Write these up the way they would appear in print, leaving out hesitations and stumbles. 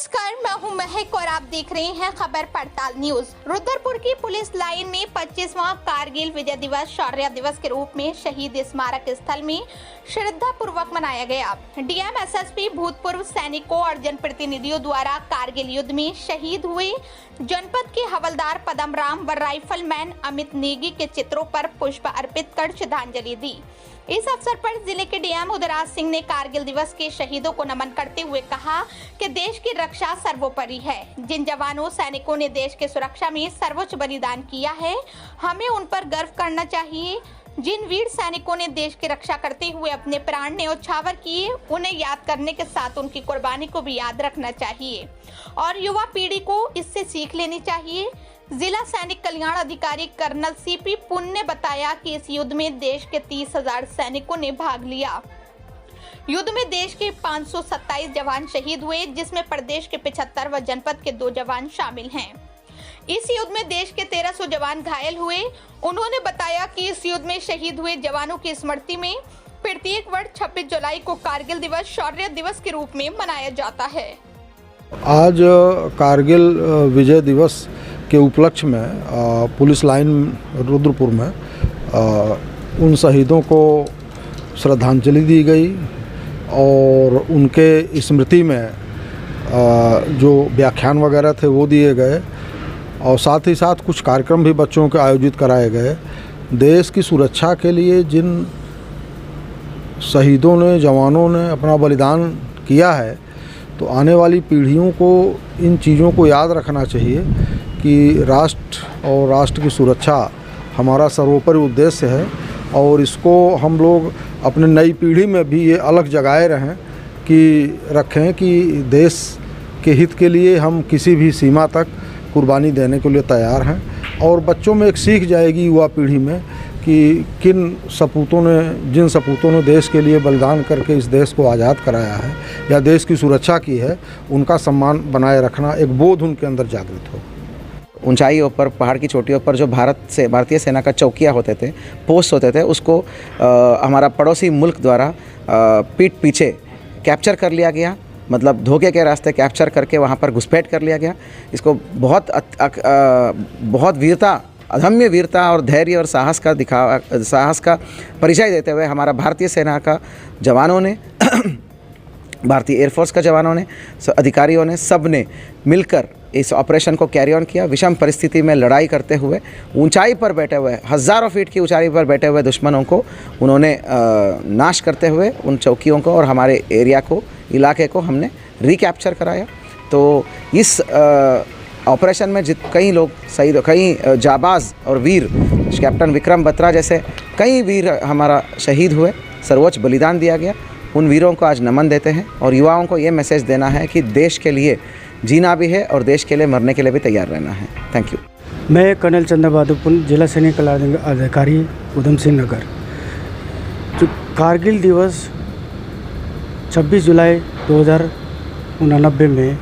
नमस्कार, मैं हूं महक और आप देख रहे हैं खबर पड़ताल न्यूज। रुद्रपुर की पुलिस लाइन में 25वां कारगिल विजय दिवस शौर्य दिवस के रूप में शहीद स्मारक स्थल में श्रद्धा पूर्वक मनाया गया। डीएम एसएसपी भूतपूर्व सैनिकों और जनप्रतिनिधियों द्वारा कारगिल युद्ध में शहीद हुए जनपद के हवलदार पदम राम व राइफलमैन अमित नेगी के चित्रों पर पुष्प अर्पित कर श्रद्धांजलि दी। इस अवसर पर जिले के डीएम उदयराज सिंह ने कारगिल दिवस के शहीदों को नमन करते हुए कहा कि देश की रक्षा सर्वोपरि है। जिन जवानों सैनिकों ने देश की सुरक्षा में सर्वोच्च बलिदान किया है, हमें उन पर गर्व करना चाहिए। जिन वीर सैनिकों ने देश की रक्षा करते हुए अपने प्राण न्यौछावर किए, उन्हें याद करने के साथ उनकी कुर्बानी को भी याद रखना चाहिए और युवा पीढ़ी को इससे सीख लेनी चाहिए। जिला सैनिक कल्याण अधिकारी कर्नल सीपी पुन ने बताया कि इस युद्ध में देश के 30,000 सैनिकों ने भाग लिया। युद्ध में देश के 527 जवान शहीद हुए, जिसमें प्रदेश के 75 व जनपद के 2 जवान शामिल हैं। इस युद्ध में देश के 1300 जवान घायल हुए। उन्होंने बताया कि इस युद्ध में शहीद हुए जवानों की स्मृति में प्रत्येक वर्ष 26 जुलाई को कारगिल दिवस शौर्य दिवस के रूप में मनाया जाता है। आज कारगिल विजय दिवस के उपलक्ष्य में पुलिस लाइन रुद्रपुर में उन शहीदों को श्रद्धांजलि दी गई और उनके स्मृति में जो व्याख्यान वगैरह थे वो दिए गए और साथ ही साथ कुछ कार्यक्रम भी बच्चों के आयोजित कराए गए। देश की सुरक्षा के लिए जिन शहीदों ने, जवानों ने अपना बलिदान किया है, तो आने वाली पीढ़ियों को इन चीज़ों को याद रखना चाहिए कि राष्ट्र और राष्ट्र की सुरक्षा हमारा सर्वोपरि उद्देश्य है और इसको हम लोग अपने नई पीढ़ी में भी ये अलग जगाए रहें कि रखें कि देश के हित के लिए हम किसी भी सीमा तक कुर्बानी देने के लिए तैयार हैं और बच्चों में एक सीख जाएगी युवा पीढ़ी में कि जिन सपूतों ने देश के लिए बलिदान करके इस देश को आज़ाद कराया है या देश की सुरक्षा की है, उनका सम्मान बनाए रखना, एक बोध उनके अंदर जागृत हो। ऊंचाइयों पर, पहाड़ की चोटियों पर जो भारतीय सेना का चौकिया होते थे, पोस्ट होते थे, उसको हमारा पड़ोसी मुल्क द्वारा पीठ पीछे कैप्चर कर लिया गया, मतलब धोखे के रास्ते कैप्चर करके वहाँ पर घुसपैठ कर लिया गया। इसको बहुत वीरता, अदम्य वीरता और धैर्य और साहस का परिचय देते हुए हमारा भारतीय सेना का जवानों ने भारतीय एयरफोर्स का जवानों ने, अधिकारियों ने, सब ने मिलकर इस ऑपरेशन को कैरी ऑन किया। विषम परिस्थिति में लड़ाई करते हुए ऊंचाई पर बैठे हुए, हज़ारों फीट की ऊंचाई पर बैठे हुए दुश्मनों को उन्होंने नाश करते हुए उन चौकियों को और हमारे एरिया को, इलाके को हमने रिकैप्चर कराया। तो इस ऑपरेशन में कई लोग शहीद, कई जाबाज और वीर, कैप्टन विक्रम बत्रा जैसे कई वीर हमारा शहीद हुए, सर्वोच्च बलिदान दिया गया। उन वीरों को आज नमन देते हैं और युवाओं को ये मैसेज देना है कि देश के लिए जीना भी है और देश के लिए मरने के लिए भी तैयार रहना है। Thank you. मैं कर्नल चंद्र बहादुर पुन, जिला सैनिक कल्याण अधिकारी, उधम सिंह नगर। जो कारगिल दिवस 26 जुलाई 2089 में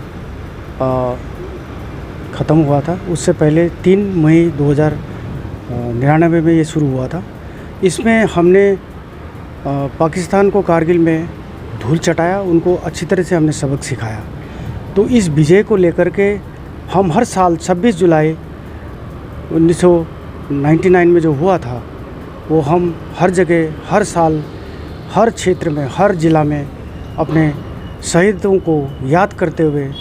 ख़त्म हुआ था। उससे पहले 3 मई 2099 में ये शुरू हुआ था। इसमें हमने पाकिस्तान को कारगिल में धूल चटाया, उनको अच्छी तरह से हमने सबक सिखाया। तो इस विजय को लेकर के हम हर साल 26 जुलाई 1999 में जो हुआ था, वो हम हर जगह, हर साल, हर क्षेत्र में, हर ज़िला में अपने शहीदों को याद करते हुए,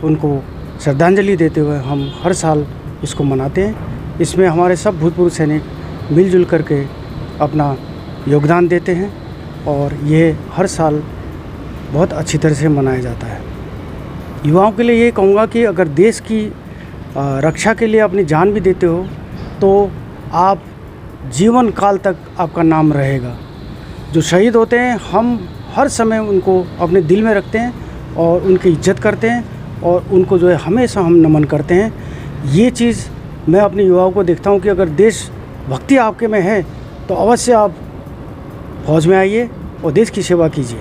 उनको श्रद्धांजलि देते हुए हम हर साल इसको मनाते हैं। इसमें हमारे सब भूतपूर्व सैनिक मिलजुल करके अपना योगदान देते हैं और ये हर साल बहुत अच्छी तरह से मनाया जाता है। युवाओं के लिए ये कहूँगा कि अगर देश की रक्षा के लिए अपनी जान भी देते हो तो आप जीवन काल तक आपका नाम रहेगा। जो शहीद होते हैं, हम हर समय उनको अपने दिल में रखते हैं और उनकी इज्जत करते हैं और उनको जो है हमेशा हम नमन करते हैं। ये चीज़ मैं अपने युवाओं को देखता हूँ कि अगर देश भक्ति आपके में है तो अवश्य आप फौज में आइए और देश की सेवा कीजिए।